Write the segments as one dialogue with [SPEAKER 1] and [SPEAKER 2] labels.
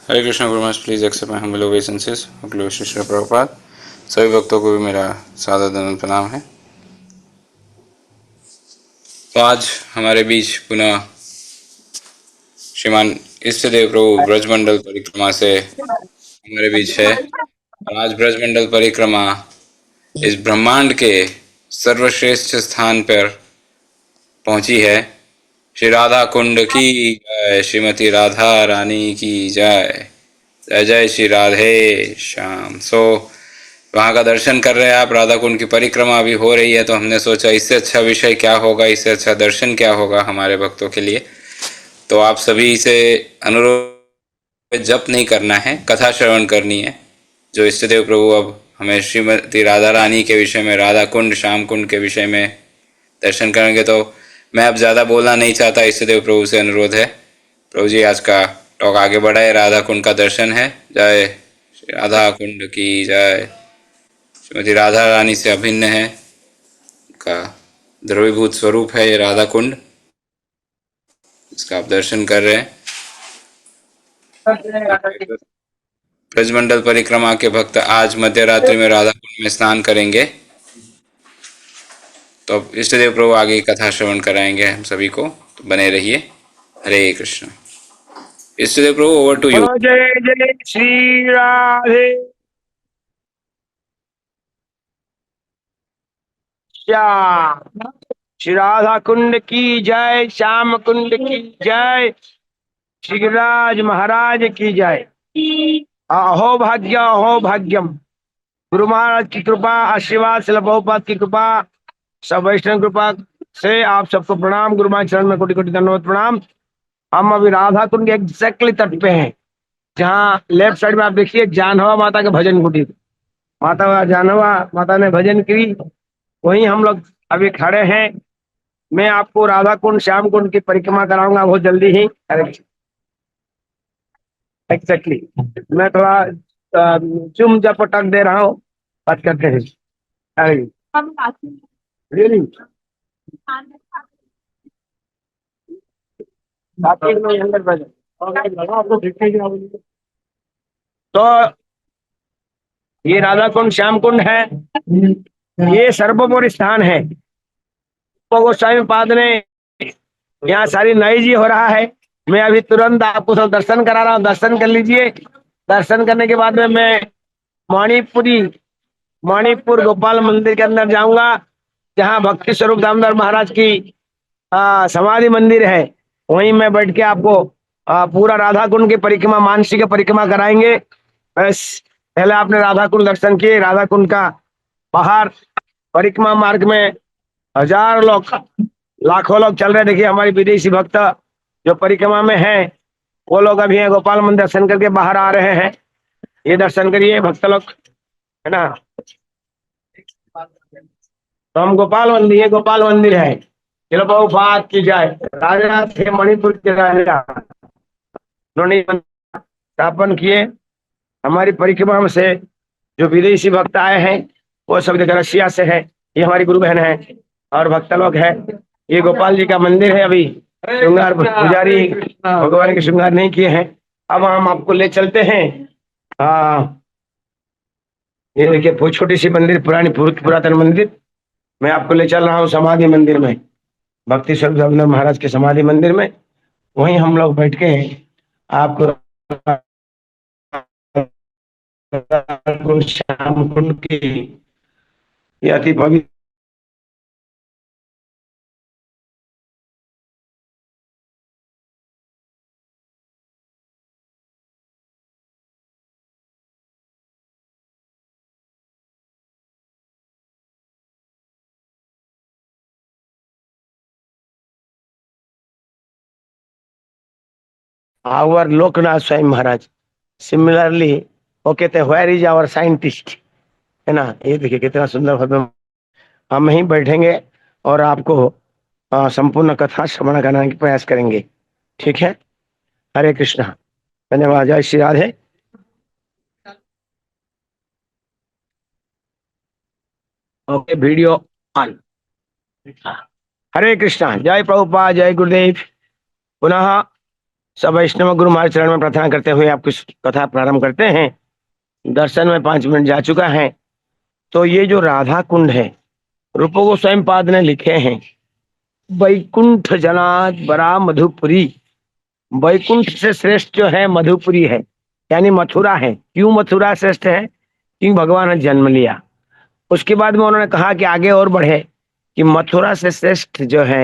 [SPEAKER 1] Hare Krishna Guru Maharaj, please accept my humble obeisances. Shri Prabhupada. सभी भक्तों को भी मेरा सादर दंडवत प्रणाम है। तो आज हमारे बीच पुनः श्रीमान इष्टदेव प्रभु ब्रजमंडल परिक्रमा से हमारे बीच है। और आज ब्रजमंडल परिक्रमा इस ब्रह्मांड के सर्वश्रेष्ठ स्थान पर पहुंची है। श्री राधा कुंड की जय, श्रीमती राधा रानी की जय। जय जय श्री राधे श्याम। वहाँ का दर्शन कर रहे हैं आप। राधा कुंड की परिक्रमा अभी हो रही है, तो हमने सोचा इससे अच्छा विषय क्या होगा, इससे अच्छा दर्शन क्या होगा हमारे भक्तों के लिए। तो आप सभी से अनुरोध, जप नहीं करना है, कथा श्रवण करनी है। जो इष्टदेव प्रभु अब हमें श्रीमती राधा रानी के विषय में, राधा कुंड श्याम कुंड के विषय में दर्शन करेंगे, तो मैं अब ज़्यादा बोलना नहीं चाहता। इष्टदेव प्रभु से अनुरोध है, प्रभु जी आज का टॉक आगे बढ़ाए। राधा कुंड का दर्शन है। जय श्री राधा कुंड की जय। श्रीमती राधा रानी से अभिन्न है, का द्रवीभूत स्वरूप है ये राधा कुंड, इसका आप दर्शन कर रहे हैं। ब्रजमंडल परिक्रमा के भक्त आज मध्य रात्रि में राधा कुंड में स्नान करेंगे। तो अब इष्टदेव प्रभु आगे कथा श्रवण कराएंगे हम सभी को, तो बने रहिए। हरे कृष्ण। इष्टदेव प्रभु, ओवर टू यू।
[SPEAKER 2] जय जय श्री राधे श्याम। श्री राधा कुंड की जय, श्याम कुंड की जय, श्री गिरिराज महाराज की जय। अहो भाग्य, अहो भाग्यम। गुरु महाराज की कृपा, आशीर्वाद, शिल प्रभुपाद की कृपा, सब वैष्णव कृपा से आप सबको प्रणाम। गुरु महाराज चरण में कोटि कोटि दंडवत प्रणाम। हम अभी राधा कुंड के एग्जैक्टली तट पे हैं, जहाँ लेफ्ट साइड में आप देखिए जानवा माता के भजन कुटीर। माता जानवा माता ने भजन की, वहीं हम लोग अभी खड़े हैं। मैं आपको राधा कुंड श्याम कुंड की परिक्रमा कराऊंगा बहुत जल्दी ही। एग्जैक्टली मैं थोड़ा चुम जप टक दे रहा हूँ, बात करते हैं। रियली तो ये राधा कुंड श्याम कुंड है, ये सर्वोपरि स्थान है। गोस्वामी पाद ने यहाँ सारी नई जी हो रहा है। मैं अभी तुरंत आपको सब दर्शन करा रहा हूँ, दर्शन कर लीजिए। दर्शन करने के बाद में मैं मणिपुर गोपाल मंदिर के अंदर जाऊंगा, जहाँ भक्ति स्वरूप दामोदर महाराज की समाधि मंदिर है। वहीं मैं बैठ के आपको पूरा राधा कुंड की परिक्रमा, मानसिक परिक्रमा कराएंगे। बस पहले आपने राधा कुंड दर्शन किए। राधा कुंड का बाहर परिक्रमा मार्ग में हजारों लोग, लाखों लोग चल रहे। देखिए हमारे विदेशी भक्त जो परिक्रमा में हैं, वो लोग अभी गोपाल मंदिर दर्शन करके बाहर आ रहे हैं। ये दर्शन करिए भक्त लोग, है ना। तो हम गोपाल मंदिर, ये गोपाल मंदिर है। चलो प्रभुपाद की जाए। राजा थे मणिपुर के राजा, उन्होंने स्थापन किए। हमारी परिक्रमा से जो विदेशी भक्त आए हैं, वो सब देखो रशिया से है। ये हमारी गुरु बहन है और भक्त लोग है। ये गोपाल जी का मंदिर है। अभी श्रृंगार पुजारी भगवान के श्रृंगार नहीं किए हैं। अब हम आपको ले चलते हैं। ये देखिए बहुत छोटी सी मंदिर, पुरातन मंदिर। मैं आपको ले चल रहा हूँ समाधि मंदिर में, भक्ति स्वरूप दामोदर महाराज के समाधि मंदिर में। वहीं हम लोग बैठ के आपको श्याम कुंड की ये अति पवित्र आवर लोकनाथ स्वामी महाराज। सिमिलरली वो कहते हैं वेयर इज आवर साइंटिस्ट, है ना। ये देखिए कितना सुंदर भव्य। हम यहीं बैठेंगे और आपको संपूर्ण कथा श्रवण कराने का प्रयास करेंगे, ठीक है। हरे कृष्णा, धन्यवाद। जय Shri Radhe. Okay, video on. Hare Krishna, जय प्रभुपाद, जय गुरुदेव। पुनः सब वैष्णव गुरु महाराज चरण में प्रार्थना करते हुए आपकी कथा प्रारंभ करते हैं। दर्शन में 5 मिनट जा चुका है। तो ये जो राधा कुंड है, रूप गोस्वामी पाद ने लिखे हैं, वैकुंठ जनात बरा मधुपुरी। वैकुंठ से श्रेष्ठ जो है मधुपुरी है, यानी मथुरा है। क्यों मथुरा श्रेष्ठ है? क्योंकि भगवान ने जन्म लिया। उसके बाद में उन्होंने कहा कि आगे और बढ़े कि मथुरा से श्रेष्ठ जो है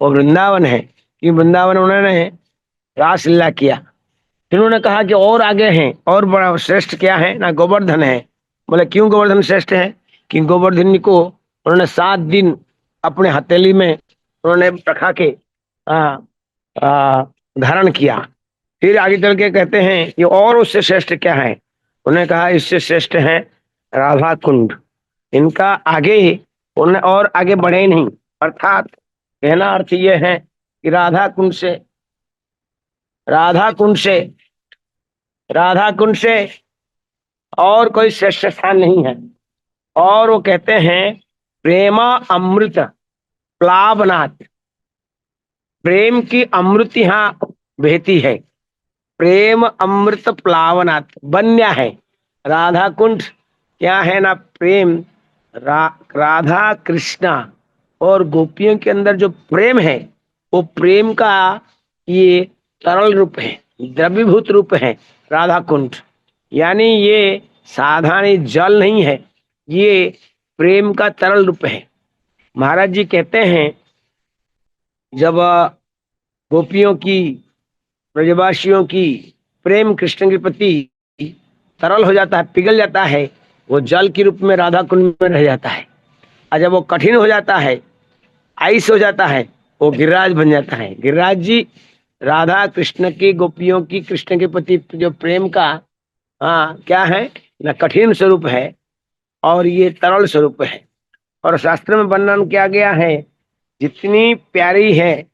[SPEAKER 2] वो वृंदावन है, कि वृंदावन उन्होंने रासलीला किया। फिर उन्होंने कहा कि और आगे हैं, और बड़ा श्रेष्ठ क्या है ना, गोवर्धन है। बोले क्यों गोवर्धन श्रेष्ठ है? कि गोवर्धन को उन्होंने 7 दिन अपने हथेली में उन्होंने रखा के आ, आ, धारण किया। फिर आगे चल के कहते हैं कि और उससे श्रेष्ठ क्या है? उन्होंने कहा इससे श्रेष्ठ है राधा कुंड। इनका आगे उन्हें और आगे बढ़े ही नहीं। अर्थात कहना अर्थ ये है कि राधा कुंड से राधा कुंड से और कोई श्रेष्ठ स्थान नहीं है। और वो कहते हैं प्रेमा अमृत प्लावनाथ, प्रेम की अमृत यहाँ बहती है। प्रेम अमृत प्लावनाथ बन्या है राधा कुंड। क्या है ना, प्रेम राधा कृष्णा और गोपियों के अंदर जो प्रेम है, वो प्रेम का ये तरल रूप है, द्रवीभूत रूप है राधा कुंड। यानी ये साधारण जल नहीं है, ये प्रेम का तरल रूप है। महाराज जी कहते हैं जब गोपियों की, ब्रजवासियों की प्रेम कृष्ण के प्रति तरल हो जाता है, पिघल जाता है, वो जल के रूप में राधा कुंड में रह जाता है। और जब वो कठिन हो जाता है, आइस हो जाता है, वो गिरिराज बन जाता है। गिरिराज जी राधा कृष्ण की, गोपियों की कृष्ण के प्रति जो प्रेम का क्या है ना, कठिन स्वरूप है और ये तरल स्वरूप है। और शास्त्र में वर्णन किया गया है, जितनी प्यारी है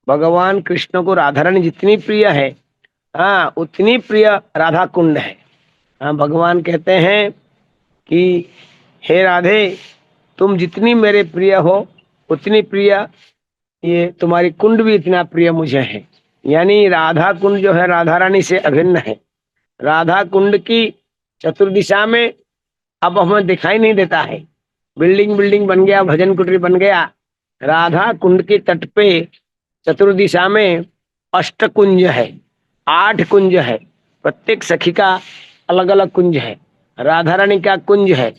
[SPEAKER 2] भगवान कृष्ण को राधा रानी जितनी प्रिय है, उतनी प्रिय राधा कुंड है। भगवान कहते हैं कि हे राधे, तुम जितनी मेरे प्रिय हो उतनी प्रिय ये तुम्हारी कुंड भी इतना प्रिय मुझे है। यानी राधा कुंड जो है राधा रानी से अभिन्न है। राधा कुंड की चतुर्दिशा में अब हमें दिखाई नहीं देता है। बिल्डिंग बिल्डिंग बन गया, भजन कुटीर बन गया। राधा कुंड के तट पे चतुर्दिशा में 8 कुंज है, 8 कुंज है। प्रत्येक सखी का अलग अलग कुंज है। राधा रानी का कुंज है।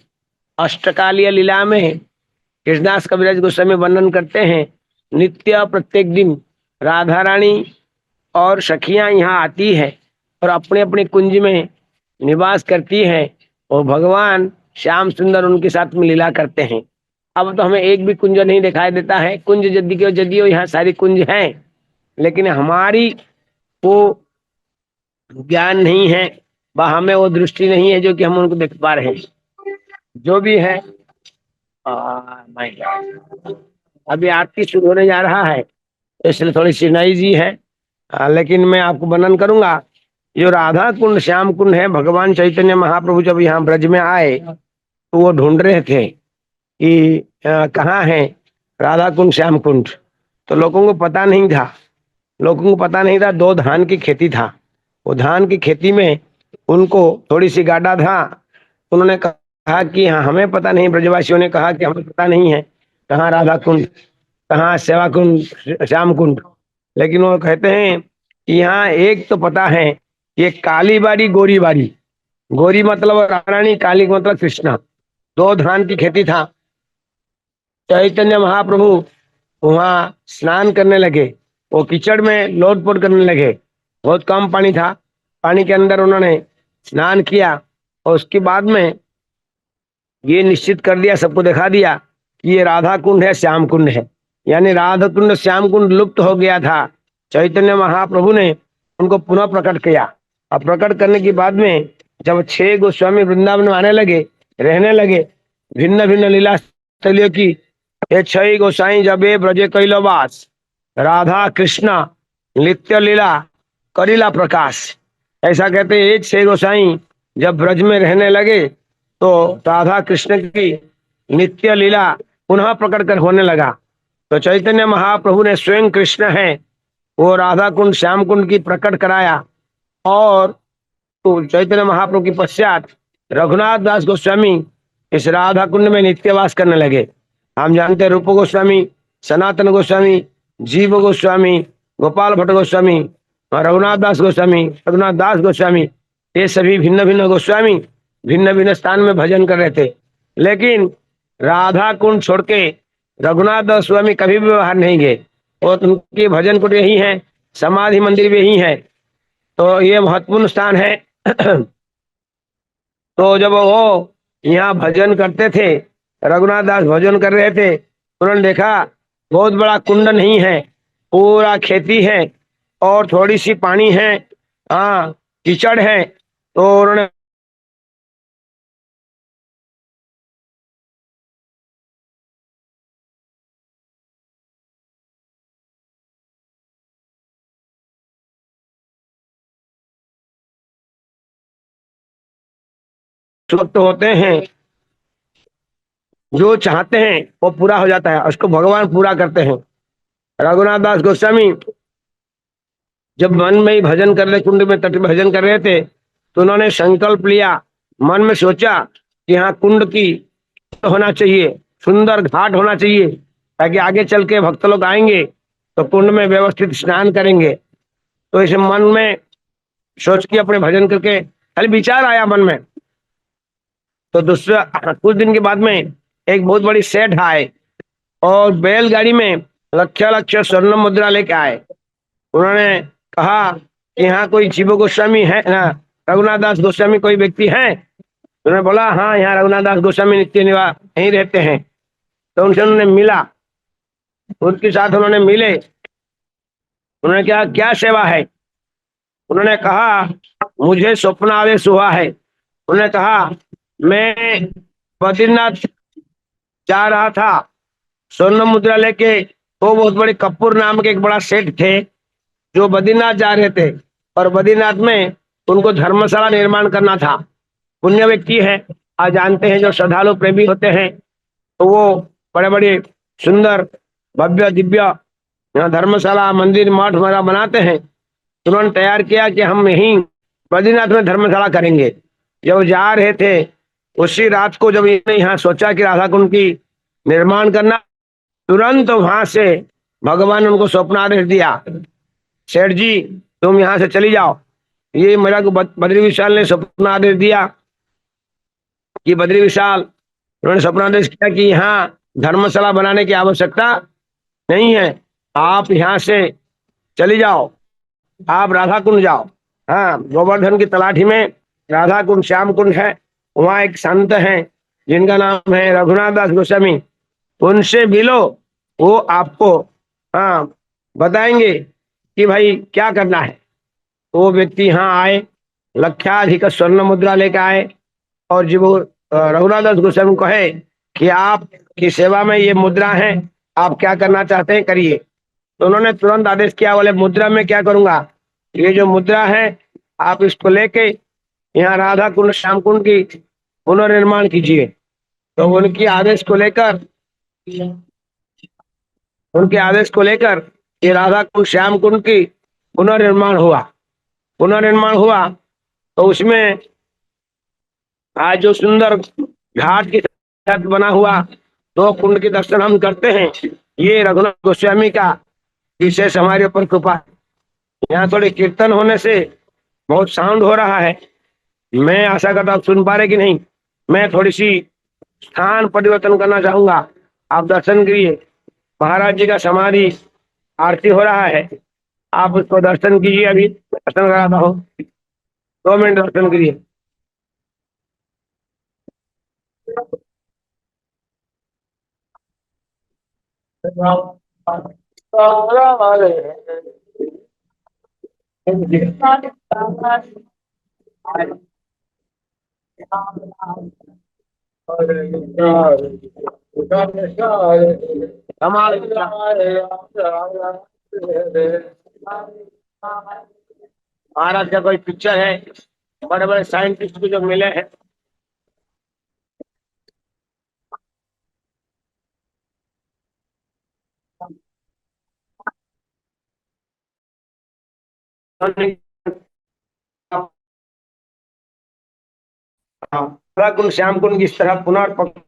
[SPEAKER 2] अष्टकालीय लीला में कृष्णदास कविराज गोस्वामी वर्णन करते हैं, नित्य प्रत्येक दिन राधा रानी और सखियां यहाँ आती है और अपने अपने कुंज में निवास करती है और भगवान श्याम सुंदर उनके साथ में लीला करते हैं। अब तो हमें एक भी कुंज नहीं दिखाई देता है। कुंज यदियो यहाँ सारी कुंज हैं, लेकिन हमारी वो ज्ञान नहीं है, हमें वो दृष्टि नहीं है जो कि हम उनको देख पा रहे हैं। जो भी है अभी आरती शुरू होने जा रहा है, इसलिए थोड़ी सी नॉइजी है, लेकिन मैं आपको वर्णन करूंगा। जो राधा कुंड श्याम कुंड है, भगवान चैतन्य महाप्रभु जब यहाँ ब्रज में आए तो वो ढूंढ रहे थे कि कहाँ है राधा कुंड श्याम कुंड। तो लोगों को पता नहीं था, 2 धान की खेती था। वो धान की खेती में उनको थोड़ी सी गाढ़ा था। उन्होंने कहा कि हाँ हमें पता नहीं, ब्रजवासियों ने कहा कि हमें पता नहीं है कहाँ राधा कुंड, कहाँ सेवा कुंड, श्याम कुंड। लेकिन वो कहते हैं कि यहाँ एक तो पता है, ये काली बाड़ी गोरी बाड़ी। गोरी मतलब रानी, काली मतलब कृष्णा। 2 धान की खेती था। चैतन्य महाप्रभु वहां स्नान करने लगे, वो कीचड़ में लोटपोट करने लगे। बहुत कम पानी था, पानी के अंदर उन्होंने स्नान किया और उसके बाद में ये निश्चित कर दिया, सबको दिखा दिया कि ये राधा कुंड है, श्याम कुंड है। यानी राधा कुंड श्याम कुंड लुप्त हो गया था। चैतन्य महाप्रभु ने उनको पुनः प्रकट किया। और प्रकट करने के बाद में जब 6 गोस्वामी वृंदावन में आने लगे, रहने लगे, भिन्न भिन्न लीला स्थलियों की, ये 6 गोसाई जब ये ब्रजे कैलवास, राधा कृष्ण नित्य लीला करीला प्रकाश, ऐसा कहते हैं। 6 गोसाई जब ब्रज में रहने लगे तो राधा कृष्ण की नित्य लीला पुनः प्रकट कर होने लगा। तो चैतन्य महाप्रभु ने स्वयं कृष्ण है वो राधा कुंड श्याम कुंड की प्रकट कराया। और तो चैतन्य महाप्रभु के पश्चात रघुनाथ दास गोस्वामी इस राधा कुंड में नित्यवास करने लगे। हम जानते हैं रूप गोस्वामी, सनातन गोस्वामी, जीव गोस्वामी, गोपाल भट्ट गोस्वामी, रघुनाथ दास गोस्वामी, रघुनाथ दास गोस्वामी, ये सभी भिन्न भिन्न गोस्वामी भिन्न भिन्न स्थान में भजन कर रहे थे। लेकिन राधा कुंड छोड़ के रघुनाथ दास स्वामी कभी भी बाहर नहीं गए। और उनके भजन कुंड यही है, समाधि मंदिर भी यही है। तो ये महत्वपूर्ण स्थान है। तो जब वो यहाँ भजन करते थे, रघुनाथ दास भजन कर रहे थे, उन्होंने देखा बहुत बड़ा कुंड नहीं है, पूरा खेती है और थोड़ी सी पानी है, हाँ कीचड़ है। तो उन्होंने वक्त होते हैं जो चाहते हैं वो पूरा हो जाता है, उसको भगवान पूरा करते हैं। रघुनाथ दास गोस्वामी जब मन में ही भजन कर रहे, कुंड में तट पे भजन कर रहे थे, तो उन्होंने संकल्प लिया, मन में सोचा कि यहाँ कुंड की होना चाहिए, सुंदर घाट होना चाहिए, ताकि आगे चल के भक्त लोग आएंगे तो कुंड में व्यवस्थित स्नान करेंगे। तो इस मन में सोच के अपने भजन करके खाली विचार आया मन में। तो दूसरा कुछ दिन के बाद में एक बहुत बड़ी सेठ आए और बैलगाड़ी में लक्ष लक्ष स्वर्ण मुद्रा लेके आए। उन्होंने कहा कि यहाँ कोई जीव गोस्वामी है ना, रघुनाथ दास गोस्वामी कोई व्यक्ति है? उन्होंने बोला हाँ, यहाँ रघुनाथ दास गोस्वामी नित्य निवास यहीं रहते हैं। तो उनसे उन्होंने मिला, उनके साथ उन्होंने मिले। उन्होंने क्या क्या सेवा है? उन्होंने कहा मुझे स्वप्न आवेश हुआ है। उन्होंने कहा मैं बद्रीनाथ जा रहा था स्वर्ण मुद्रा लेके, तो बहुत बड़े कपूर नाम के एक बड़ा सेठ थे जो बद्रीनाथ जा रहे थे, और बद्रीनाथ में उनको धर्मशाला निर्माण करना था। पुण्य व्यक्ति है, आज जानते हैं जो श्रद्धालु प्रेमी होते हैं, तो वो बड़े बड़े सुंदर भव्य दिव्य धर्मशाला मंदिर मठ वगैरह बनाते हैं। उन्होंने तैयार किया कि हम यहीं बद्रीनाथ में धर्मशाला करेंगे। जब जा रहे थे उसी रात को जब इन्होंने यहाँ सोचा कि राधा कुंड की निर्माण करना, तुरंत वहां से भगवान ने उनको स्वप्नादेश दिया, सेठ जी तुम यहाँ से चली जाओ। ये मेरा को बद्री विशाल ने स्वप्नादेश दिया कि बद्री विशाल, उन्होंने स्वप्नादेश किया कि यहाँ धर्मशाला बनाने की आवश्यकता नहीं है, आप यहाँ से चली जाओ, आप राधा कुंड जाओ। हाँ, गोवर्धन की तलाठी में राधा कुंड श्याम कुंड है, वहाँ एक संत है जिनका नाम है रघुनाथ दास गोस्वामी, उनसे मिलो, वो आपको हाँ बताएंगे कि भाई क्या करना है। तो वो व्यक्ति यहाँ आए, लक्षाधिक स्वर्ण मुद्रा लेकर आए, और जब वो रघुनाथ दास गोस्वामी को कहे कि आपकी सेवा में ये मुद्रा है, आप क्या करना चाहते हैं करिए। तो उन्होंने तुरंत आदेश किया, बोले मुद्रा में क्या करूंगा, ये जो मुद्रा है आप इसको लेके यहाँ राधा कुंड श्याम कुंड की पुनर्निर्माण कीजिए। तो उनके आदेश को लेकर ये राधा कुंड श्याम कुंड की पुनर्निर्माण हुआ। पुनर्निर्माण हुआ तो उसमें आज जो सुंदर घाट की छत बना हुआ, दो कुंड के दर्शन हम करते हैं, ये रघुनाथ गोस्वामी का विशेष हमारे ऊपर कृपा है। यहाँ थोड़े कीर्तन होने से बहुत साउंड हो रहा है, मैं आशा करता आप सुन पा रहे कि नहीं। मैं थोड़ी सी स्थान परिवर्तन करना चाहूंगा, आप दर्शन करिए। महाराज जी का समाधि आरती हो रहा है, आप उसको दर्शन कीजिए। अभी दर्शन कराता हूँ, 2 मिनट दर्शन करिए। महाराज का कोई पिक्चर है, बड़े बड़े साइंटिस्ट भी जो मिले हैं। राधा कुंड श्याम कुंड की इस तरह पुनर्पक्ष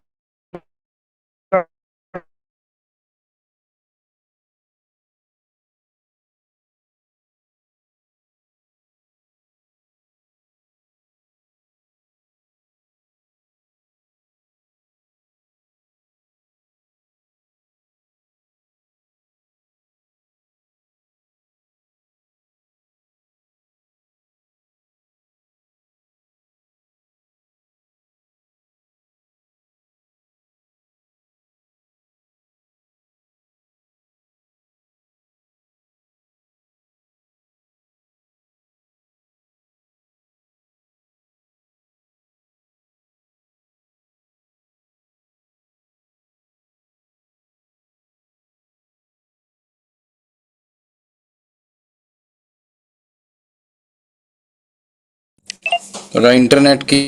[SPEAKER 1] थोड़ा इंटरनेट की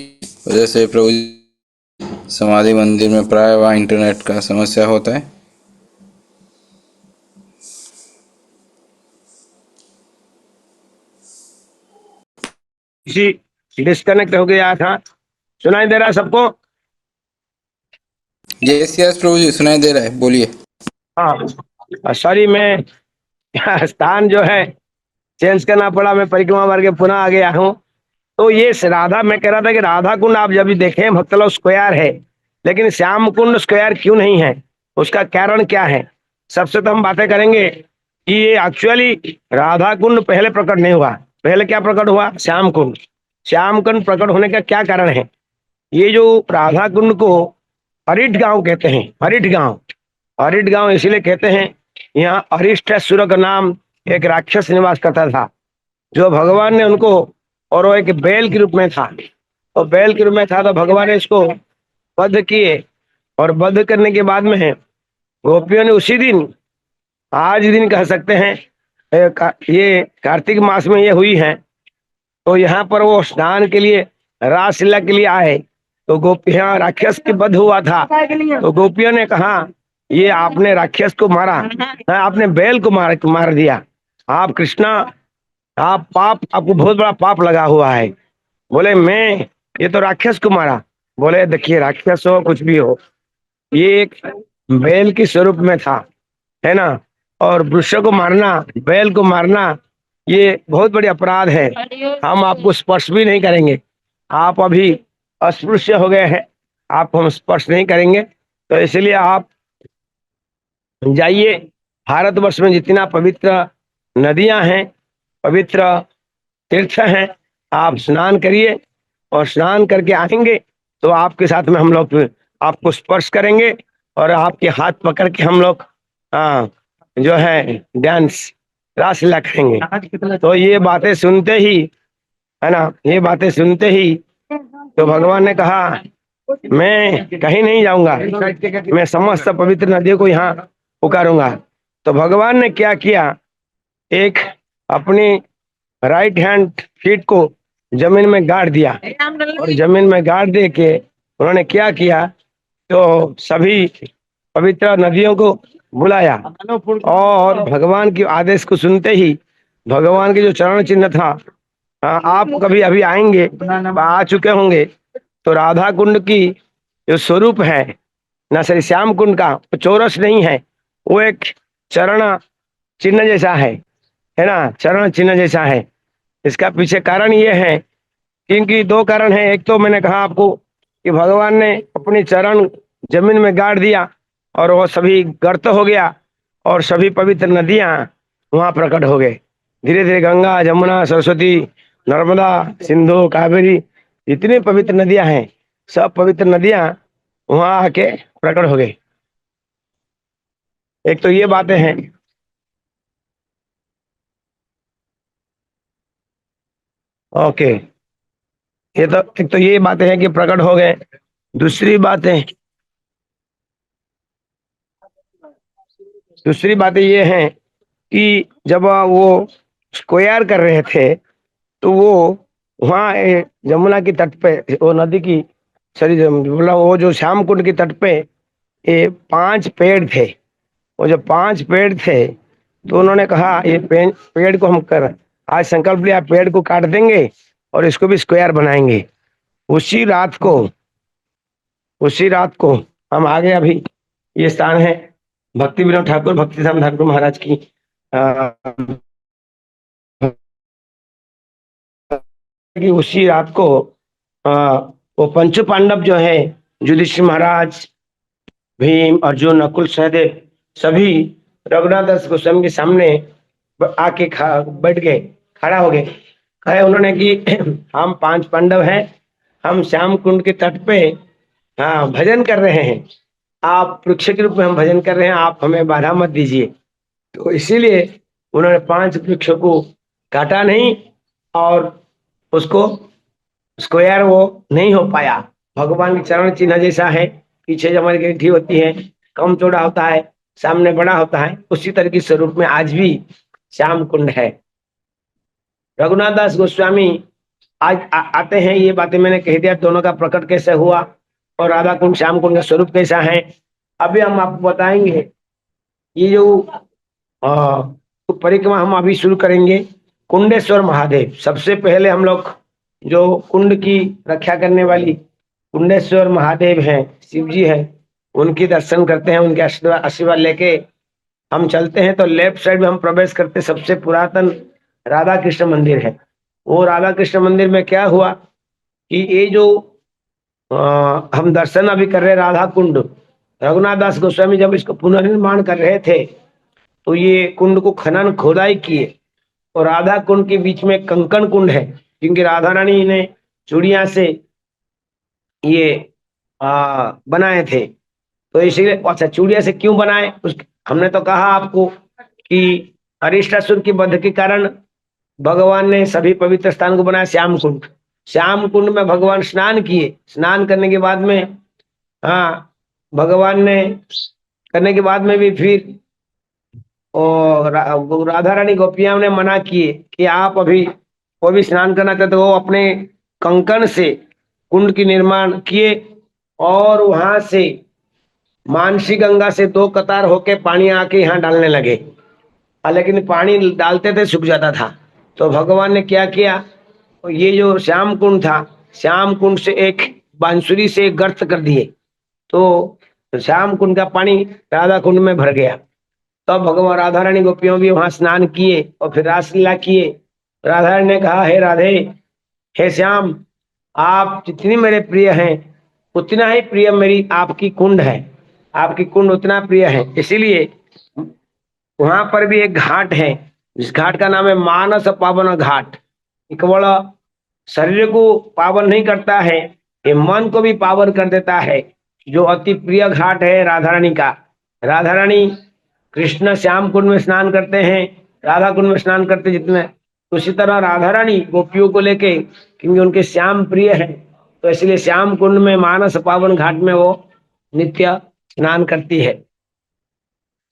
[SPEAKER 1] वजह से प्रभु जी समाधि मंदिर में प्राय वहाँ इंटरनेट का समस्या होता है।
[SPEAKER 2] किसी डिस्कनेक्ट हो गया था। सुनाई दे रहा है सबको?
[SPEAKER 1] यस यस प्रभु जी, सुनाई दे रहा है, बोलिए।
[SPEAKER 2] हाँ सॉरी, मैं स्थान जो है चेंज करना पड़ा, मैं परिक्रमा मार के पुनः आ गया हूँ। तो ये राधा, मैं कह रहा था कि राधा कुंड आप जब भी देखें भक्तलोक स्क्वायर है, लेकिन श्याम कुंड स्क्वायर क्यों नहीं है, उसका कारण क्या है? सबसे तो हम बातें करेंगे कि ये एक्चुअली राधा कुंड पहले प्रकट नहीं हुआ। पहले क्या प्रकट हुआ? श्याम कुंड। श्याम कुंड प्रकट होने का क्या कारण है? ये जो राधा कुंड को हरिठ गांव कहते हैं, हरिठ गांव, हरिठ गांव इसलिए कहते हैं, यहाँ हरिष्ठासुर का नाम एक राक्षस निवास करता था, जो भगवान ने उनको, और वो एक बैल के रूप में था, और बैल के रूप में था तो भगवान ने इसको वध किए, और वध करने के बाद में गोपियों ने उसी दिन, आज दिन कह सकते हैं, ये कार्तिक मास में ये हुई है, तो यहाँ पर वो स्नान के लिए, रासलीला के लिए आए, तो गोपियां, राक्षस के वध हुआ था, तो गोपियों ने कहा ये आपने राक्षस को मारा, आपने बैल को मार दिया, आप कृष्णा, आप पाप, आपको बहुत बड़ा पाप लगा हुआ है। बोले मैं, ये तो राक्षस को मारा। बोले देखिए, राक्षस हो कुछ भी हो, ये एक बैल के स्वरूप में था, है ना, और वृक्ष को मारना, बैल को मारना, ये बहुत बड़ी अपराध है। हम आपको स्पर्श भी नहीं करेंगे, आप अभी अस्पृश्य हो गए हैं, आप हम स्पर्श नहीं करेंगे। तो इसलिए आप जाइए, भारतवर्ष में जितना पवित्र नदियां हैं, पवित्र तीर्थ हैं, आप स्नान करिए, और स्नान करके आएंगे तो आपके साथ में हम लोग आपको स्पर्श करेंगे, और आपके हाथ पकड़ के हम लोग जो है डांस, रासलीला करेंगे। तो ये बातें सुनते ही, है ना, ये बातें सुनते ही तो भगवान ने कहा मैं कहीं नहीं जाऊंगा, मैं समस्त पवित्र नदियों को यहाँ पुकारूंगा। तो भगवान ने क्या किया, एक अपनी राइट हैंड फीट को जमीन में गाड़ दिया, और जमीन में गाड़ दे के उन्होंने क्या किया, तो सभी पवित्र नदियों को बुलाया, और भगवान के आदेश को सुनते ही भगवान के जो चरण चिन्ह था, आप कभी अभी आएंगे, आ चुके होंगे, तो राधा कुंड की जो स्वरूप है ना, श्री श्याम कुंड का, वो चौरस नहीं है, वो एक चरण चिन्ह जैसा है ना, चरण चिन्ह जैसा है। इसका पीछे कारण ये है, क्योंकि दो कारण है। एक तो मैंने कहा आपको कि भगवान ने अपनी चरण जमीन में गाड़ दिया, और वो सभी गर्त हो गया, और सभी पवित्र नदियां वहां प्रकट हो गए। धीरे धीरे गंगा, जमुना, सरस्वती, नर्मदा, सिंधु, कावेरी, जितनी पवित्र नदियां हैं, सब पवित्र नदियां वहां आके प्रकट हो गई। एक तो ये बातें हैं। ओके, ये तो एक तो ये बातें हैं कि प्रकट हो गए। दूसरी बातें ये हैं कि जब वो स्क्वायर कर रहे थे, तो वो वहाँ जमुना की तट पे, वो नदी की, सॉरी, मतलब वो जो श्याम कुंड की तट पे ये 5 पेड़ थे। वो जो 5 पेड़ थे, तो उन्होंने कहा ये पेड़ को हम आज संकल्प लिया पेड़ को काट देंगे और इसको भी स्क्वायर बनाएंगे। उसी रात को उसी रात को हम आगे, अभी ये स्थान है भक्ति विनोद ठाकुर भक्तिधाम ठाकुर महाराज की कि उसी रात को वो पंचु पांडव जो है, युधिष्ठिर महाराज, भीम, अर्जुन, नकुल, सहदेव, सभी रघुनाथ दास गोस्वामी के सामने आके बैठ गए, खड़ा हो गए। कहे उन्होंने कि हम 5 पांडव हैं, हम श्याम कुंड के तट पे भजन कर रहे हैं, आप वृक्ष के रूप में हम भजन कर रहे हैं, आप हमें बाधा मत दीजिए। तो इसीलिए उन्होंने 5 वृक्षों को काटा नहीं और उसको स्क्वायर वो नहीं हो पाया। भगवान के चरण चिन्ह जैसा है, पीछे जो हमारी गठरी होती है कम चौड़ा होता है, सामने बड़ा होता है, उसी तरह के स्वरूप में आज भी श्याम कुंड है। रघुनाथ दास गोस्वामी आज आते हैं, ये बातें मैंने कह दिया, दोनों का प्रकट कैसे हुआ और राधा कुंड श्याम कुंड का स्वरूप कैसा है। अभी हम आपको बताएंगे ये जो परिक्रमा हम अभी शुरू करेंगे। कुंडेश्वर महादेव, सबसे पहले हम लोग जो कुंड की रक्षा करने वाली कुंडेश्वर महादेव हैं, शिव जी हैं, उनकी दर्शन करते हैं, उनके आशीर्वाद लेके हम चलते हैं। तो लेफ्ट साइड में हम प्रवेश करते, सबसे पुरातन राधा कृष्ण मंदिर है। वो राधा कृष्ण मंदिर में क्या हुआ कि ये जो हम दर्शन अभी कर रहे राधा कुंड, रघुनाथ दास गोस्वामी जब इसको पुनर्निर्माण कर रहे थे तो ये कुंड को खनन खोदाई किए और राधा कुंड के बीच में कंकण कुंड है, क्योंकि राधा रानी ने चूड़िया से ये बनाए थे। तो इसीलिए, अच्छा चूड़िया से क्यों बनाए, उस हमने तो कहा आपको कि अरिष्टासुर की वध के कारण भगवान ने सभी पवित्र स्थान को बनाया श्याम कुंड। श्याम कुंड में भगवान स्नान किए, स्नान करने के बाद में भगवान ने करने के बाद में भी फिर और राधा रानी गोपियां ने मना किए कि आप अभी कोई भी स्नान करना चाहते, वो अपने कंकण से कुंड की निर्माण किए और वहां से मानसी गंगा से 2 कतार होके पानी आके यहाँ डालने लगे। लेकिन पानी डालते थे सूख जाता था, तो भगवान ने क्या किया, ये जो श्याम कुंड था, श्याम कुंड से एक बांसुरी से एक गर्त कर दिए, तो श्याम कुंड का पानी राधा कुंड में भर गया। तब भगवान राधा रानी गोपियों भी वहां स्नान किए और फिर रासलीला किए। राधा रानी ने कहा, हे राधे, हे श्याम, आप जितनी मेरे प्रिय हैं उतना ही प्रिय मेरी आपकी कुंड है, आपकी कुंड उतना प्रिय है। इसीलिए वहां पर भी एक घाट है, जिस घाट का नाम है मानस पावन घाट। केवल शरीर को पावन नहीं करता है, ये मन को भी पावन कर देता है। जो अति प्रिय घाट है राधा रानी का। राधा रानी कृष्ण श्याम कुंड में स्नान करते हैं, राधा कुंड में स्नान करते जितने, उसी तरह राधा रानी गोपियों को लेके, क्योंकि उनके श्याम प्रिय है, तो इसलिए श्याम कुंड में मानस पावन घाट में वो नित्य स्नान करती है।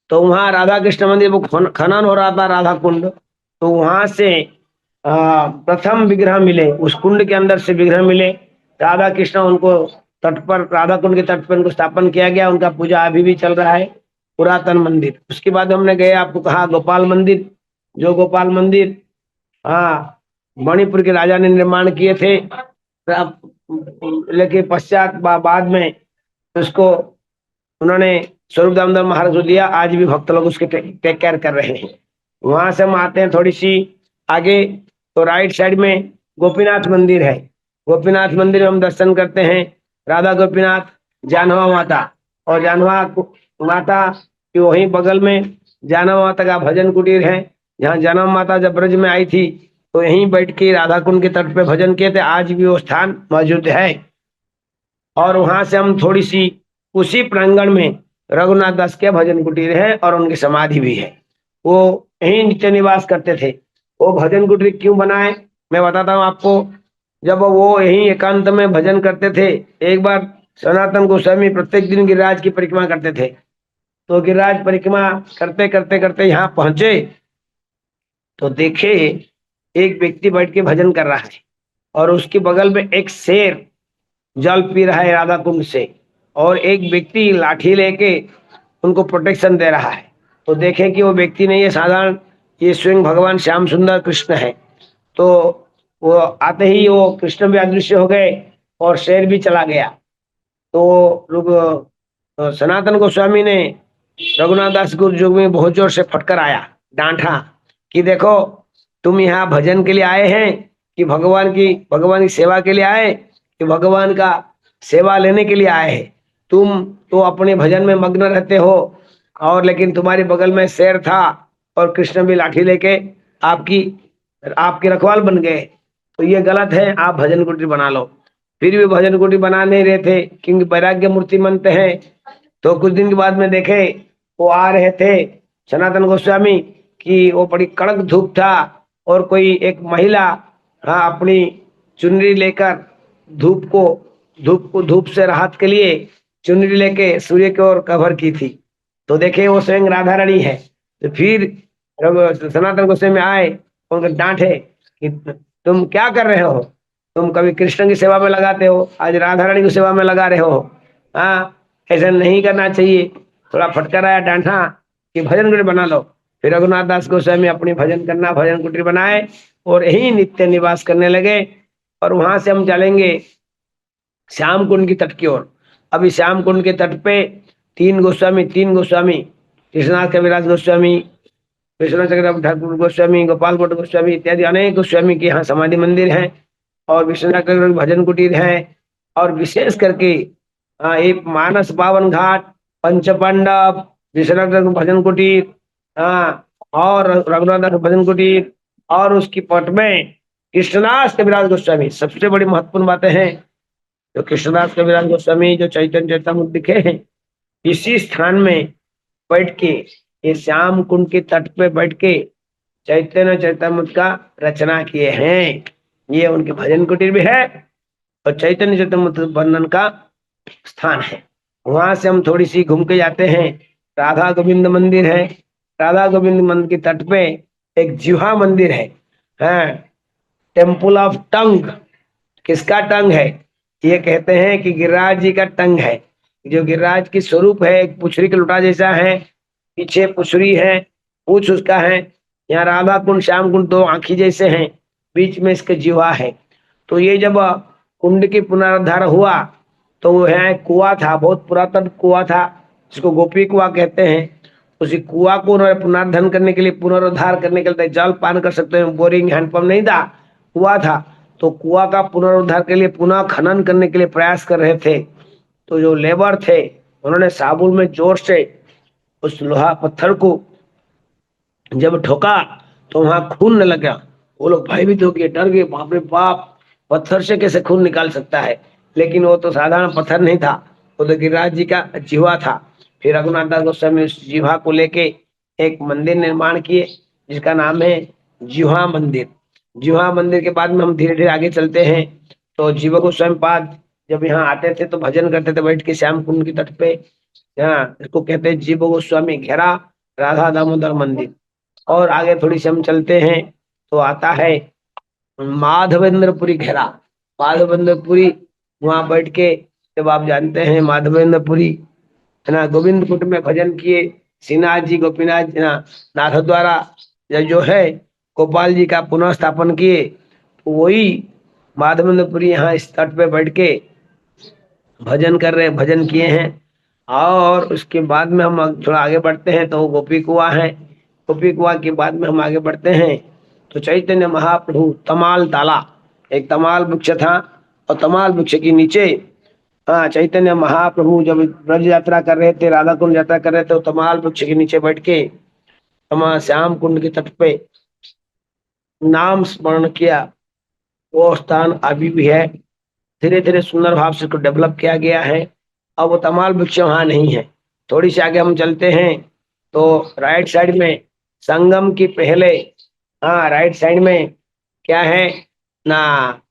[SPEAKER 2] तो वहां राधा कृष्ण मंदिर वो खनन हो रहा था राधा कुंड, तो वहां से प्रथम विग्रह मिले, उस कुंड के अंदर से विग्रह मिले राधा कृष्ण, उनको तट पर, राधा कुंड के तट पर उनको स्थापन किया गया, उनका पूजा अभी भी चल रहा है, पुरातन मंदिर। उसके बाद हमने गए, आपको कहा गोपाल मंदिर, जो गोपाल मंदिर मणिपुर के राजा ने निर्माण किए थे, लेकिन पश्चात बाद में उसको उन्होंने स्वरूप दामोदर महाराज को दिया। आज भी भक्त लोग उसके टेक केयर कर रहे हैं। वहां से हम आते हैं थोड़ी सी आगे, तो राइट साइड में गोपीनाथ मंदिर है। गोपीनाथ मंदिर में हम दर्शन करते हैं राधा गोपीनाथ, जानवा माता, और जानवा माता के वहीं बगल में जानवा माता का भजन कुटीर है, जहाँ जानवा माता जब ब्रज में आई थी तो यहीं बैठ के राधा कुंड के तट पे भजन किए थे। आज भी वो स्थान मौजूद है। और वहां से हम थोड़ी सी उसी प्रांगण में रघुनाथ दास के भजन कुटीर है और उनकी समाधि भी है। वो यहीं नित्य निवास करते थे। वो भजन कुटीर क्यों बनाए मैं बताता हूँ आपको। जब वो यहीं एकांत में भजन करते थे, एक बार सनातन गोस्वामी प्रत्येक दिन गिरिराज की परिक्रमा करते थे, तो गिरिराज परिक्रमा करते करते करते यहाँ पहुंचे तो देखे एक व्यक्ति बैठ के भजन कर रहा है और उसके बगल में एक शेर जल पी रहा है राधा कुंड से, और एक व्यक्ति लाठी लेके उनको प्रोटेक्शन दे रहा है। तो देखें कि वो व्यक्ति नहीं है साधारण ये स्वयं भगवान श्याम सुंदर कृष्ण है। तो वो आते ही वो कृष्ण भी अदृश्य हो गए और शेर भी चला गया। तो सनातन गोस्वामी ने रघुनाथ दास गुरु जी में बहुत जोर से फटकर आया, डांटा कि देखो तुम यहाँ भजन के लिए आए हैं कि भगवान की सेवा के लिए आए कि भगवान का सेवा लेने के लिए आए हैं। तुम तो अपने भजन में मग्न रहते हो और लेकिन तुम्हारे बगल में शेर था और कृष्ण भी लाठी लेके आपकी आपके रखवाल बन गए। तो ये गलत है, आप भजन कुटीर बना लो। फिर भी भजन कुटीर बना नहीं रहे थे क्योंकि वैराग्य मूर्ति मनते हैं। तो कुछ दिन के बाद में देखे वो आ रहे थे सनातन गोस्वामी की, वो बड़ी कड़क धूप था और कोई एक महिला, हाँ, अपनी चुनरी लेकर धूप से राहत के लिए चुनरी लेके सूर्य की ओर कवर की थी। तो देखे वो स्वयं राधा रानी है। तो फिर सनातन गोस्वामी आए, उनको डांटे कि तुम क्या कर रहे हो, तुम कभी कृष्ण की सेवा में लगाते हो, आज राधा रानी की सेवा में लगा रहे हो। हाँ, ऐसा नहीं करना चाहिए। थोड़ा फटकाराया, डांटा कि भजन कुटीर बना लो। फिर रघुनाथ दास गोस्वामी अपनी भजन कुटीर बनाए और यही नित्य निवास करने लगे। और वहां से हम चलेंगे श्याम कुंड की तट की ओर। अभी श्याम कुंड के तट पे तीन गोस्वामी कृष्णनाथ कविराज गोस्वामी, विश्वनाथ चक्रवर्ती ठाकुर गोस्वामी, गोपाल भट्ट गोस्वामी इत्यादि अनेक गोस्वामी के यहाँ समाधि मंदिर हैं और विश्वनाथ चक्रवर्ती भजन कुटीर है। और विशेष करके एक मानस पावन घाट, पंचपांडव, विश्वनाथ चक्रवर्ती भजन कुटीर, हाँ, और रघुनाथ दास भजन कुटीर और उसकी पट में कृष्णदास कविराज गोस्वामी। सबसे बड़ी महत्वपूर्ण बातें हैं, जो कृष्णदास कविराज गोस्वामी जो चैतन्य चरितामृत लिखे हैं, इसी स्थान में बैठ के, ये श्याम कुंड के तट पे बैठ के चैतन्य चरितामृत का रचना किए हैं। ये उनके भजन कुटीर भी है और चैतन्य चरितामृत वर्णन का स्थान है। वहां से हम थोड़ी सी घूम के जाते हैं, राधा गोविंद मंदिर है। राधा गोविंद मंदिर के तट पे एक जिह्वा मंदिर है, टेम्पल ऑफ टंग। किसका टंग है? ये कहते हैं कि गिरिराज जी का टंग है। जो गिरिराज की स्वरूप है, एक पुछरी के लुटा जैसा है, पीछे पुछरी है, पूछ उसका है। यहाँ राधा कुंड श्याम कुंड दो आंखी जैसे हैं, बीच में इसके जिह्वा है। तो ये जब कुंड की पुनरुद्धार हुआ तो वो है कुआं था, बहुत पुरातन कुआं था जिसको गोपी कुआं कहते हैं। उसी कुआं को उन्होंने पुनर्धन करने के लिए, पुनरुद्धार करने के लिए, जल पान कर सकते हैं, बोरिंग हैंडपंप नहीं था, कुआं था। तो कुआं का पुनरुद्धार के लिए, पुनः खनन करने के लिए प्रयास कर रहे थे। तो जो लेबर थे उन्होंने साबुल में जोर से उस लोहा पत्थर को जब ठोका तो वहां खून न लगा। वो लोग भयभीत हो गए, डर गए, बाप रे बाप, पत्थर से कैसे खून निकाल सकता है। लेकिन वो तो साधारण पत्थर नहीं था, वो तो गिरिराज जी का जीवा था। फिर रघुनाथ दास गोस्वामी उस जीवा को लेके एक मंदिर निर्माण किए जिसका नाम है जिह्वा मंदिर। जिह्वा मंदिर के बाद में हम धीरे धीरे आगे चलते हैं। तो जीवा गोस्वामी पाद जब यहाँ आते थे तो भजन करते थे बैठ के श्याम कुंड की तट पे। यहाँ इसको कहते हैं जीव गोस्वामी घेरा राधा दामोदर मंदिर। और आगे थोड़ी सी हम चलते हैं तो आता है माधवेंद्रपुरी घेरा। माधवेंद्रपुरी, वहां बैठ के जब आप जानते हैं माधवेंद्रपुरी है ना, गोविंद कुट में भजन किए श्रीनाथ जी, गोपीनाथ जी नाथ द्वारा जो है गोपाल जी का पुनः स्थापन किए। तो वही माधवेंद्रपुरी यहाँ इस तट पे बैठ के भजन कर रहे, भजन किए हैं। और उसके बाद में हम थोड़ा आगे बढ़ते हैं तो गोपी कुआं है। गोपी कुआं के बाद में हम आगे बढ़ते हैं तो चैतन्य महाप्रभु तमाल ताला, एक तमाल वृक्ष था और तमाल वृक्ष के नीचे, हाँ, चैतन्य महाप्रभु जब ब्रज यात्रा कर रहे थे, राधा कुंड यात्रा कर रहे थे, तो तमाल वृक्ष के नीचे बैठ के हम श्याम कुंड के तट पे नाम स्मरण किया। वो स्थान अभी भी है, धीरे धीरे सुंदर भाव से इसको डेवलप किया गया है। अब वो तमाल वृक्ष वहां नहीं है। थोड़ी सी आगे हम चलते हैं तो राइट साइड में संगम की पहले, हाँ, राइट साइड में क्या है ना,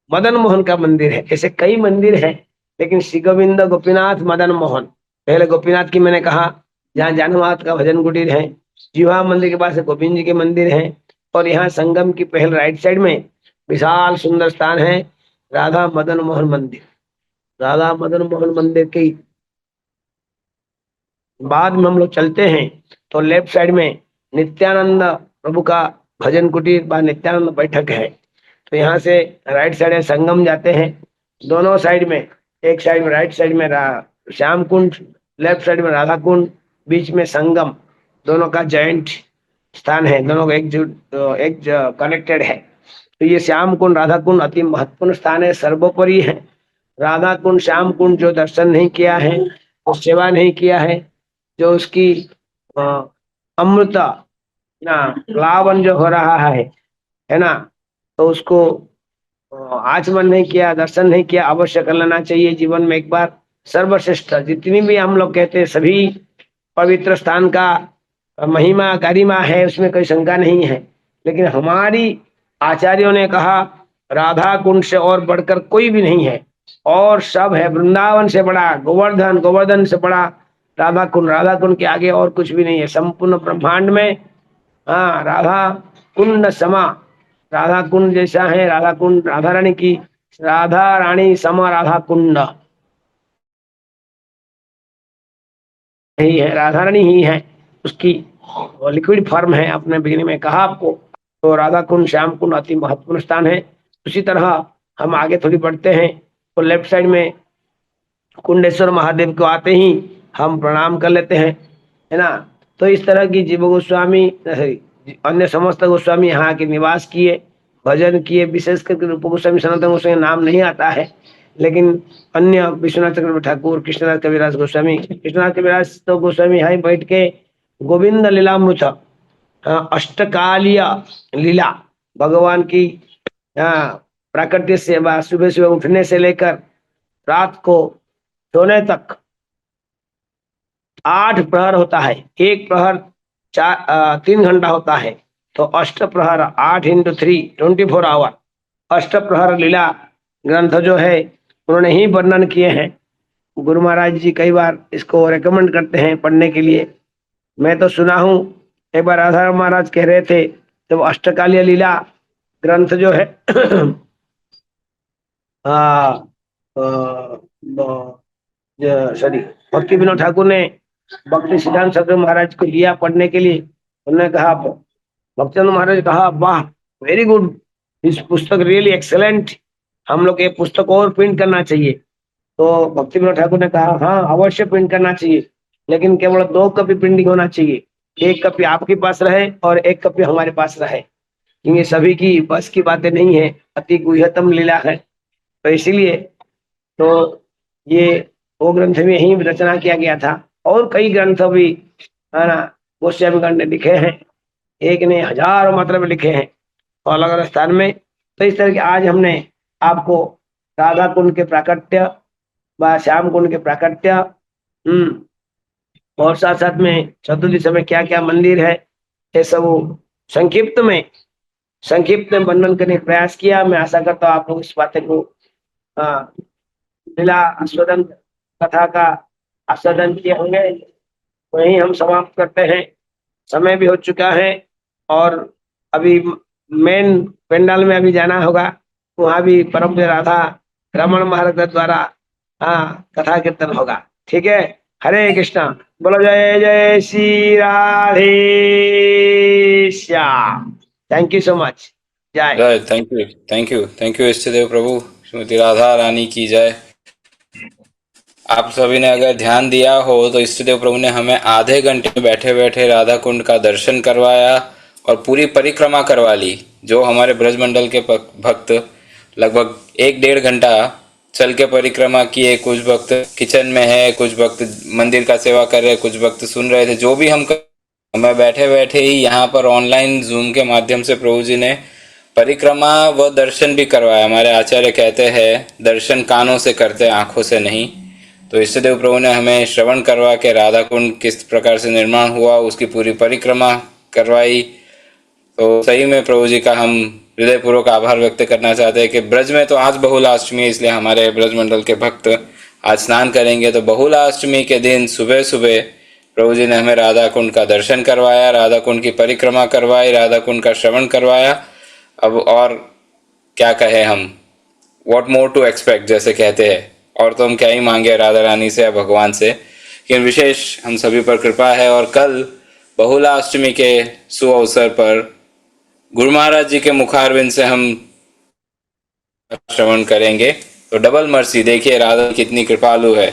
[SPEAKER 2] मदन मोहन का मंदिर है। ऐसे कई मंदिर हैं लेकिन श्री गोविंद गोपीनाथ मदन मोहन, पहले गोपीनाथ की मैंने कहा, जहाँ जानमात का भजन कुटीर है। जीवा मंदिर के पास गोविंद जी के मंदिर हैं। और यहाँ संगम की पहले राइट साइड में विशाल सुंदर स्थान है राधा मदन मोहन मंदिर। राधा मदन मोहन मंदिर के बाद में हम लोग चलते हैं तो लेफ्ट साइड में नित्यानंद प्रभु का भजन कुटीर व नित्यानंद बैठक है। तो यहाँ से राइट साइड में संगम जाते हैं, दोनों साइड में, एक साइड में राइट साइड में श्याम कुंड, लेफ्ट साइड में राधा कुंड, बीच में संगम, दोनों का जॉइंट स्थान है, दोनों का एक कनेक्टेड है। तो ये श्याम कुंड राधा कुंड अति महत्वपूर्ण स्थान है, सर्वोपरि है। राधा कुंड श्याम कुंड जो दर्शन नहीं किया है, जो सेवा नहीं किया है, जो उसकी अमृत ना लावन जो हो रहा है ना, तो उसको आचमन नहीं किया, दर्शन नहीं किया, अवश्य कर लेना चाहिए जीवन में एक बार। सर्वश्रेष्ठ जितनी भी हम लोग कहते हैं सभी पवित्र स्थान का महिमा गरिमा है, उसमें कोई शंका नहीं है। लेकिन हमारी आचार्यों ने कहा राधा कुंड से और बढ़कर कोई भी नहीं है, और सब है। वृंदावन से बड़ा गोवर्धन, गोवर्धन से बड़ा राधा कुंड, राधा कुंड के आगे और कुछ भी नहीं है संपूर्ण ब्रह्मांड में। हाँ, राधा कुंड समा, राधा कुंड जैसा है राधा कुंड, राधा रानी की, राधा रानी समा राधा कुंड ही है, राधा रानी ही है, उसकी लिक्विड फॉर्म है। आपने बिगिनिंग में कहा आपको, तो राधा कुंड श्याम कुंड अति महत्वपूर्ण स्थान है। उसी तरह हम आगे थोड़ी बढ़ते हैं तो लेफ्ट साइड में कुंडेश्वर महादेव को आते ही हम प्रणाम कर लेते हैं, है ना। तो इस तरह की जीव गोस्वामी अन्य समस्त गोस्वामी यहाँ के निवास किए, भजन किए। विशेष करके रूप गोस्वामी सनातन गोस्वामी नाम नहीं आता है, लेकिन अन्य विश्वनाथ चक्रवर्ती ठाकुर, कृष्णनाथ कविराज गोस्वामी, कृष्णनाथ कविराज तो गोस्वामी यहाँ बैठ के गोविंद लीलामृत अष्टकालीय लीला भगवान की प्राकृतिक सेवा, सुबह सुबह उठने से लेकर रात को सोने तक 8 प्रहर होता है, एक प्रहर 3 घंटा होता है, तो अष्ट प्रहर 8 × 3 24 आवर अष्ट प्रहर लीला ग्रंथ जो है उन्होंने ही वर्णन किए हैं। गुरु महाराज जी कई बार इसको रेकमेंड करते हैं पढ़ने के लिए। मैं तो सुना हूँ, एक बार राधा महाराज कह रहे थे तो अष्टकालीय लीला ग्रंथ जो है सॉरी भक्ति विनोद ठाकुर ने भक्ति सिद्धांत सदगुरु महाराज को लिया पढ़ने के लिए। उन्होंने कहा, भक्तिनंद महाराज कहा, वाह वेरी गुड, इस पुस्तक रियली एक्सेलेंट, हम लोग ये पुस्तक और प्रिंट करना चाहिए। तो भक्ति विनोद ठाकुर ने कहा, हाँ अवश्य प्रिंट करना चाहिए, लेकिन केवल 2 कॉपी प्रिंटिंग होना चाहिए, 1 कॉपी आपके पास रहे और 1 कॉपी हमारे पास रहे, क्योंकि सभी की बस की बातें नहीं है, अति गुह्यतम लीला है। तो इसीलिए तो ये वो ग्रंथ में ही रचना किया गया था, और कई ग्रंथ भी है ना गोस्वामीगण ने लिखे हैं, एक ने हजारों मतलब लिखे हैं अलग अलग स्थान में। तो इस तरह के आज हमने आपको राधा कुंड के प्राकट्य व श्याम कुंड के प्राकट्य और साथ साथ में चतुर्दशी समय क्या क्या मंदिर है, ये सब संक्षिप्त में वर्णन करने का प्रयास किया। मैं आशा करता हूँ आप लोग इस बातें को लीला आस्वादन कथा का आस्वादन किए होंगे। वहीं हम समाप्त करते हैं, समय भी हो चुका है, और अभी मेन पेंडाल में अभी जाना होगा, वहां भी परम राधा रमण महाराज द्वारा कथा कीर्तन होगा। ठीक है, हरे कृष्णा, बोलो जय जय Shri Radhe Shyam. Thank you so much. जय।
[SPEAKER 1] थैंक यू इष्टदेव प्रभु, श्रीमती राधा रानी की जय। आप सभी ने अगर ध्यान दिया हो तो इष्टदेव प्रभु ने हमें आधे घंटे बैठे बैठे राधा कुंड का दर्शन करवाया और पूरी परिक्रमा करवा ली। जो हमारे ब्रजमंडल के भक्त लगभग 1-1.5 घंटा चल के परिक्रमा किए, कुछ भक्त किचन में है, कुछ भक्त मंदिर का सेवा कर रहे, कुछ भक्त सुन रहे थे। जो भी हमें बैठे बैठे ही यहाँ पर ऑनलाइन जूम के माध्यम से प्रभु जी ने परिक्रमा व दर्शन भी करवाया। हमारे आचार्य कहते हैं दर्शन कानों से करते, आंखों से नहीं। तो इष्टदेव प्रभु ने हमें श्रवण करवा के राधा कुंड किस प्रकार से निर्माण हुआ उसकी पूरी परिक्रमा करवाई। तो सही में प्रभु जी का हम हृदयपूर्वक आभार व्यक्त करना चाहते हैं कि ब्रज में तो आज बहुलाष्टमी है, इसलिए हमारे ब्रज मंडल के भक्त आज स्नान करेंगे। तो बहुलाष्टमी के दिन सुबह सुबह प्रभु जी ने हमें राधा कुंड का दर्शन करवाया, राधा कुंड की परिक्रमा करवाई, राधा कुंड का श्रवण करवाया। अब और क्या कहे हम, वॉट मोर टू एक्सपेक्ट जैसे कहते हैं, और तो हम क्या ही मांगे राधा रानी से या भगवान से। लेकिन विशेष हम सभी पर कृपा है, और कल बहुलाष्टमी के सुअवसर पर गुरु महाराज जी के मुखारविंद से हम श्रवण करेंगे तो डबल मर्सी। देखिए राधा कितनी कृपालु है,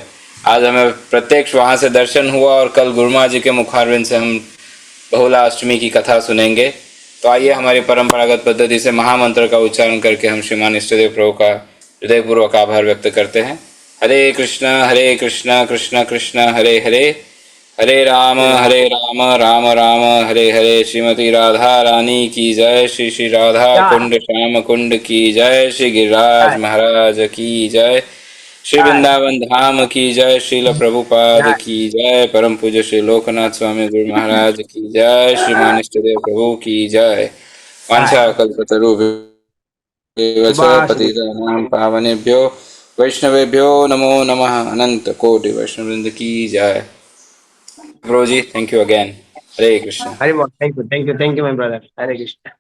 [SPEAKER 1] आज हमें प्रत्यक्ष वहां से दर्शन हुआ और कल गुरु महाराज जी के मुखारविंद से हम बहुला अष्टमी की कथा सुनेंगे। तो आइए हमारी परंपरागत पद्धति से महामंत्र का उच्चारण करके हम श्रीमान इष्टदेव प्रभु का हृदयपूर्वक आभार व्यक्त करते हैं। हरे कृष्णा कृष्ण कृष्ण हरे हरे, हरे राम राम राम हरे हरे। श्रीमती राधा रानी की जय, श्री श्री राधा कुंड श्याम कुंड की जय, श्री गिरिराज महाराज की जय, श्री वृंदावन धाम की जय, श्रील प्रभुपाद की जय, परम पूज्य श्री लोकनाथ स्वामी गुरु महाराज की जय, श्रीमान इष्टदेव प्रभु की जय। वांछा कल्पतरुभ्यश्च पतितानां पावनेभ्यो वैष्णवेभ्यो नमो नमः। अनंत कोटि वैष्णववृंद की जय। प्रभु जी, थैंक यू अगेन। हरे कृष्ण।
[SPEAKER 2] हरे बोल, thank you, thank you, thank you my brother. Hare Krishna.